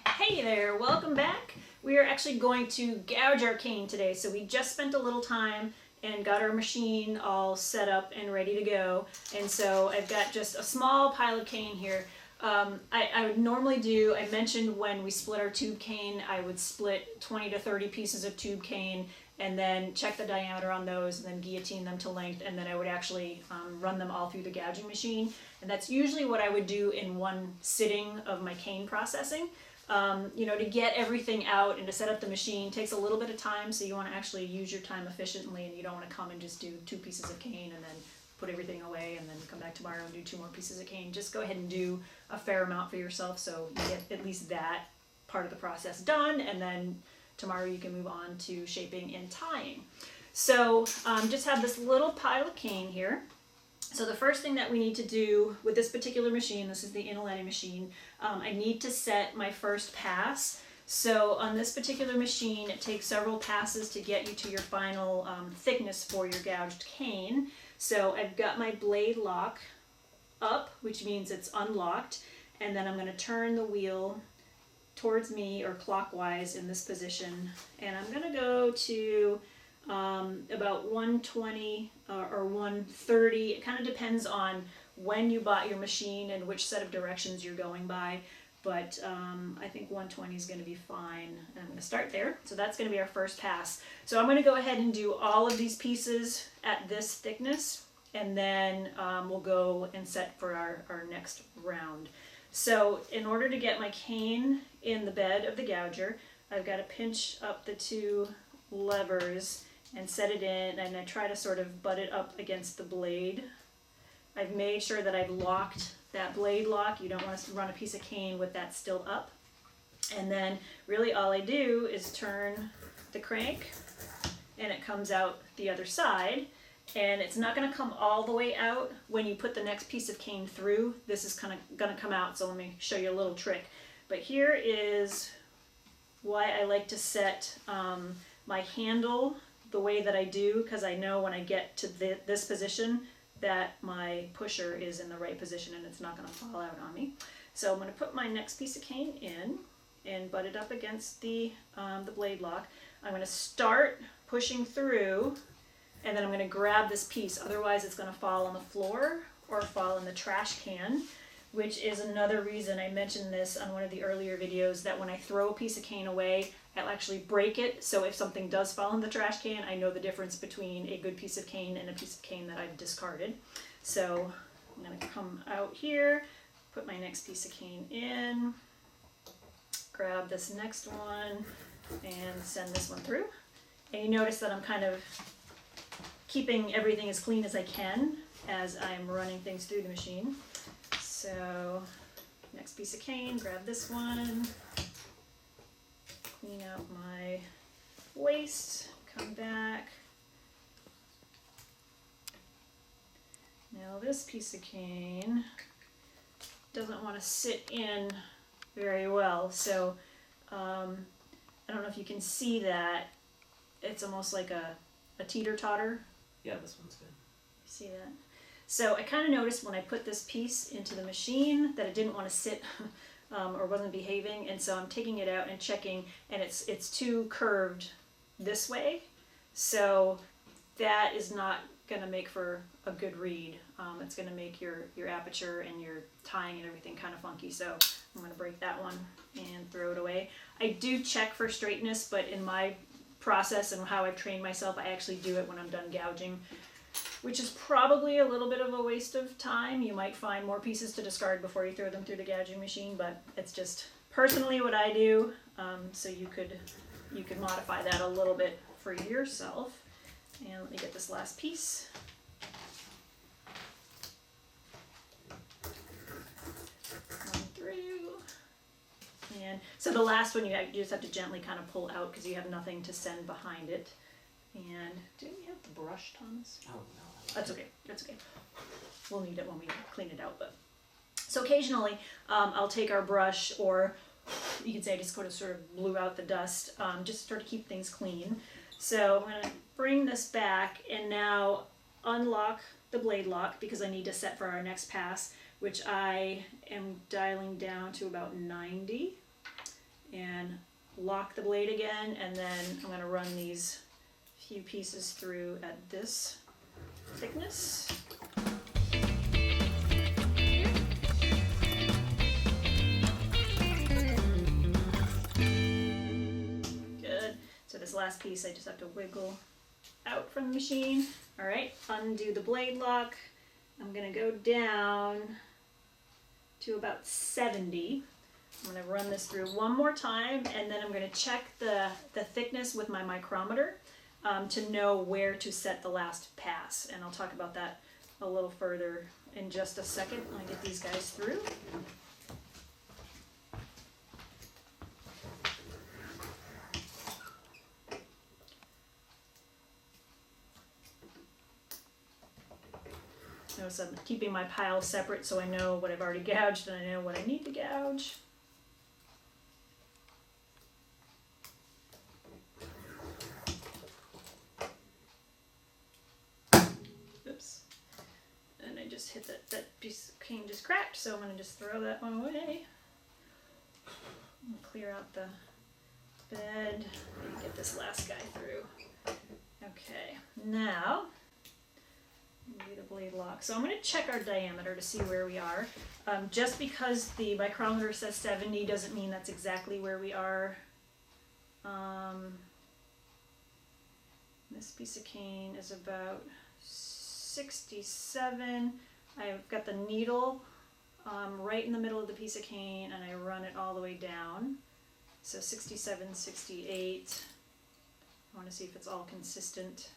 Hey there, welcome back. We are actually going to gouge our cane today. So we just spent a little time and got our machine all set up and ready to go. And so I've got just a small pile of cane here. I would normally do, I mentioned when we split our tube cane, I would split 20 to 30 pieces of tube cane and then check the diameter on those and then guillotine them to length, and then I would actually run them all through the gouging machine. And that's usually what I would do in one sitting of my cane processing. To get everything out and to set up the machine takes a little bit of time, so you want to actually use your time efficiently, and you don't want to come and just do 2 pieces of cane and then put everything away and then come back tomorrow and do 2 more pieces of cane. Just go ahead and do a fair amount for yourself so you get at least that part of the process done, and then tomorrow you can move on to shaping and tying. So just have this little pile of cane here. So the first thing that we need to do with this particular machine, this is the Inaletti machine, I need to set my first pass. So on this particular machine, it takes several passes to get you to your final thickness for your gouged cane. So I've got my blade lock up, which means it's unlocked, and then I'm going to turn the wheel towards me or clockwise in this position, and I'm going to go to about 120 or 130. It kind of depends on when you bought your machine and which set of directions you're going by, but I think 120 is going to be fine. And I'm going to start there. So that's going to be our first pass. So I'm going to go ahead and do all of these pieces at this thickness, and then we'll go and set for our next round. So in order to get my cane in the bed of the gouger, I've got to pinch up the 2 levers and set it in, and I try to sort of butt it up against the blade. I've made sure that I've locked that blade lock. You don't want to run a piece of cane with that still up. And then really all I do is turn the crank and it comes out the other side. And it's not going to come all the way out when you put the next piece of cane through. This is kind of going to come out, so let me show you a little trick. But here is why I like to set my handle the way that I do, because I know when I get to this position that my pusher is in the right position and it's not going to fall out on me. So I'm going to put my next piece of cane in and butt it up against the blade lock. I'm going to start pushing through, and then I'm going to grab this piece. Otherwise it's going to fall on the floor or fall in the trash can, which is another reason I mentioned this on one of the earlier videos, that when I throw a piece of cane away, I'll actually break it. So if something does fall in the trash can, I know the difference between a good piece of cane and a piece of cane that I've discarded. So I'm going to come out here, put my next piece of cane in, grab this next one, and send this one through. And you notice that I'm kind of keeping everything as clean as I can as I'm running things through the machine. So next piece of cane, grab this one, clean out my waste, come back. Now this piece of cane doesn't want to sit in very well, so I don't know if you can see that. It's almost like a teeter-totter. Yeah, this one's good. See that? So I kind of noticed when I put this piece into the machine that it didn't want to sit or wasn't behaving, and so I'm taking it out and checking, and it's too curved this way. So that is not going to make for a good read. It's going to make your aperture and your tying and everything kind of funky. So I'm going to break that one and throw it away. I do check for straightness, but in my process and how I've trained myself, I actually do it when I'm done gouging, which is probably a little bit of a waste of time. You might find more pieces to discard before you throw them through the gouging machine, but it's just personally what I do. So you could modify that a little bit for yourself. And let me get this last piece. Come through. And so the last one you just have to gently kind of pull out because you have nothing to send behind it. And do we have the brush, Thomas? Oh, no. That's okay. That's okay. We'll need it when we clean it out. But so occasionally I'll take our brush, or you could say I just sort of blew out the dust, just sort of keep things clean. So I'm going to bring this back and now unlock the blade lock because I need to set for our next pass, which I am dialing down to about 90. and lock the blade again, and then I'm going to run these few pieces through at this thickness. Good. So this last piece I just have to wiggle out from the machine. All right, undo the blade lock. I'm going to go down to about 70. I'm going to run this through one more time, and then I'm going to check the thickness with my micrometer to know where to set the last pass. And I'll talk about that a little further in just a second when I get these guys through. Notice I'm keeping my piles separate so I know what I've already gouged and I know what I need to gouge. Oops. And I just hit that piece of cane just cracked, so I'm going to just throw that one away. Clear out the bed and get this last guy through. Okay, now do the blade lock. So I'm going to check our diameter to see where we are. Just because the micrometer says 70 doesn't mean that's exactly where we are. This piece of cane is about 67. I've got the needle right in the middle of the piece of cane, and I run it all the way down. So 67, 68. I want to see if it's all consistent.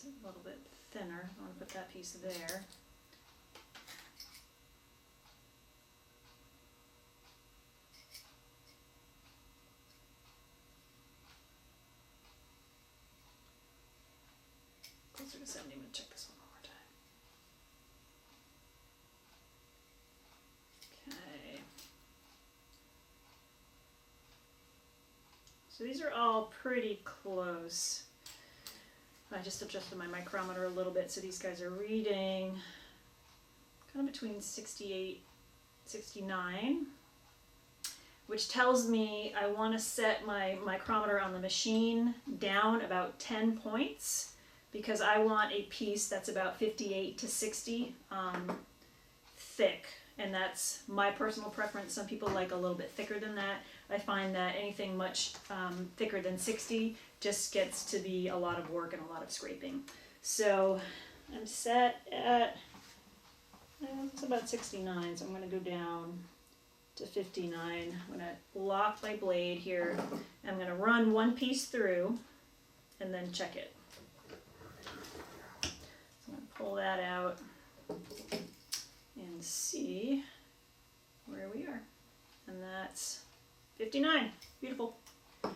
That's a little bit thinner. I want to put that piece there. Closer to 70. I'm going to check this one more time. Okay. So these are all pretty close. I just adjusted my micrometer a little bit, so these guys are reading kind of between 68, 69, which tells me I want to set my micrometer on the machine down about 10 points because I want a piece that's about 58 to 60 thick, and that's my personal preference. Some people like a little bit thicker than that. I find that anything much thicker than 60 just gets to be a lot of work and a lot of scraping. So I'm set at, it's about 69, so I'm going to go down to 59. I'm going to lock my blade here. I'm going to run one piece through and then check it. So I'm going to pull that out and see where we are. And that's 59. Beautiful. All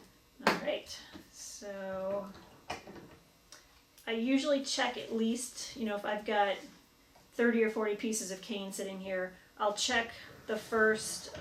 right. So I usually check at least, if I've got 30 or 40 pieces of cane sitting here, I'll check the first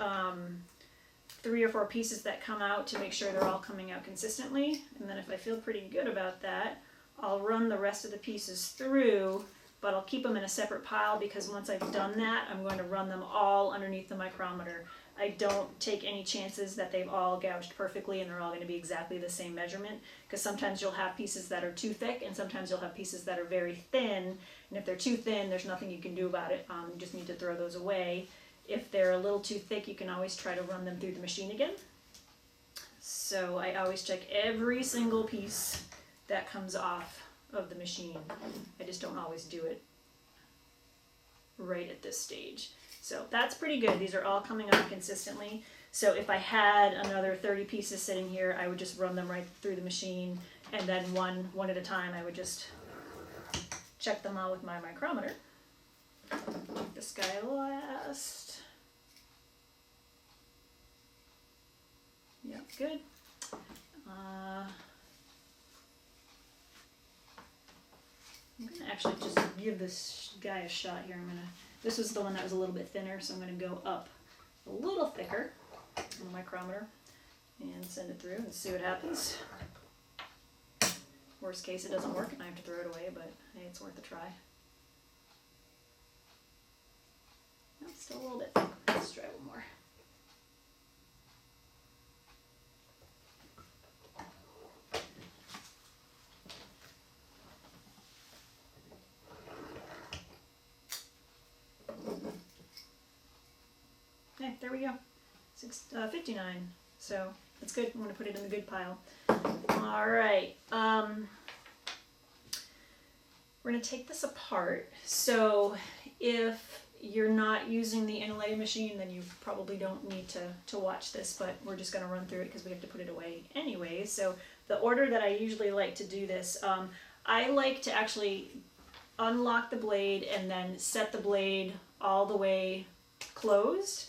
3 or 4 pieces that come out to make sure they're all coming out consistently. And then if I feel pretty good about that, I'll run the rest of the pieces through, but I'll keep them in a separate pile because once I've done that, I'm going to run them all underneath the micrometer. I don't take any chances that they've all gouged perfectly and they're all going to be exactly the same measurement, because sometimes you'll have pieces that are too thick and sometimes you'll have pieces that are very thin, and if they're too thin, there's nothing you can do about it. You just need to throw those away. If they're a little too thick, you can always try to run them through the machine again. So I always check every single piece that comes off of the machine. I just don't always do it right at this stage. So that's pretty good. These are all coming up consistently. So if I had another 30 pieces sitting here, I would just run them right through the machine, and then one at a time I would just check them all with my micrometer. Check this guy last. Yeah, good. I'm going to actually just give this guy a shot here. This was the one that was a little bit thinner, so I'm going to go up a little thicker on the micrometer and send it through and see what happens. Worst case, it doesn't work and I have to throw it away, but hey, it's worth a try. No, still a little bit thick. Let's try one more. Okay, there we go. 59. So that's good. I'm going to put it in the good pile. All right. We're going to take this apart. So if you're not using the inlay machine, then you probably don't need to watch this, but we're just going to run through it because we have to put it away anyway. So the order that I usually like to do this, I like to actually unlock the blade and then set the blade all the way closed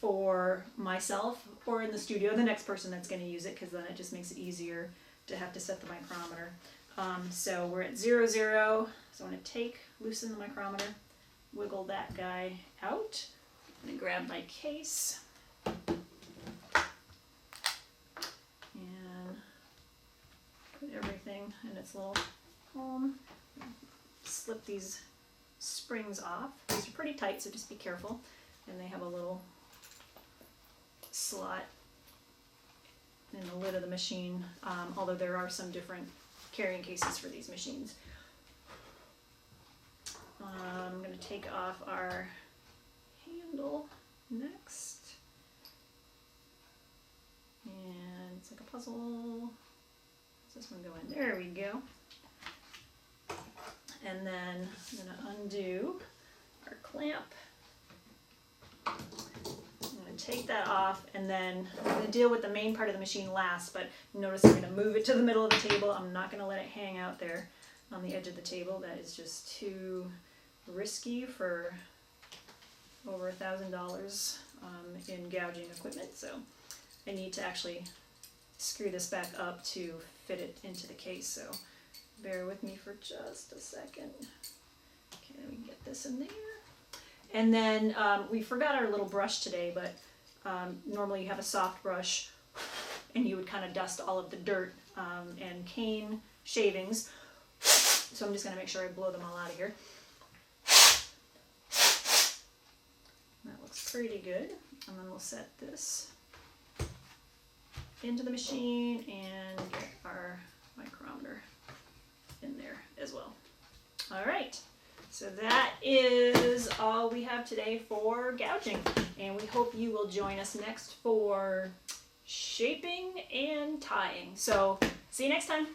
for myself, or in the studio, the next person that's going to use it, because then it just makes it easier to have to set the micrometer. So we're at 0, 0. So I'm going to loosen the micrometer, wiggle that guy out. I'm going to grab my case and put everything in its little home. Slip these springs off. These are pretty tight, so just be careful. And they have a little slot in the lid of the machine, although there are some different carrying cases for these machines. I'm going to take off our handle next. And it's like a puzzle. Does this one go in? There we go. And then I'm going to undo our clamp. I'm going to take that off, and then I'm going to deal with the main part of the machine last, but notice I'm going to move it to the middle of the table. I'm not going to let it hang out there on the edge of the table. That is just too risky for over $1,000 in gouging equipment, so I need to actually screw this back up to fit it into the case, so bear with me for just a second. Okay, we can get this in there. And then we forgot our little brush today, but normally you have a soft brush and you would kind of dust all of the dirt and cane shavings. So I'm just going to make sure I blow them all out of here. That looks pretty good. And then we'll set this into the machine and get our micrometer in there as well. All right. So that is all we have today for gouging, and we hope you will join us next for shaping and tying. So see you next time.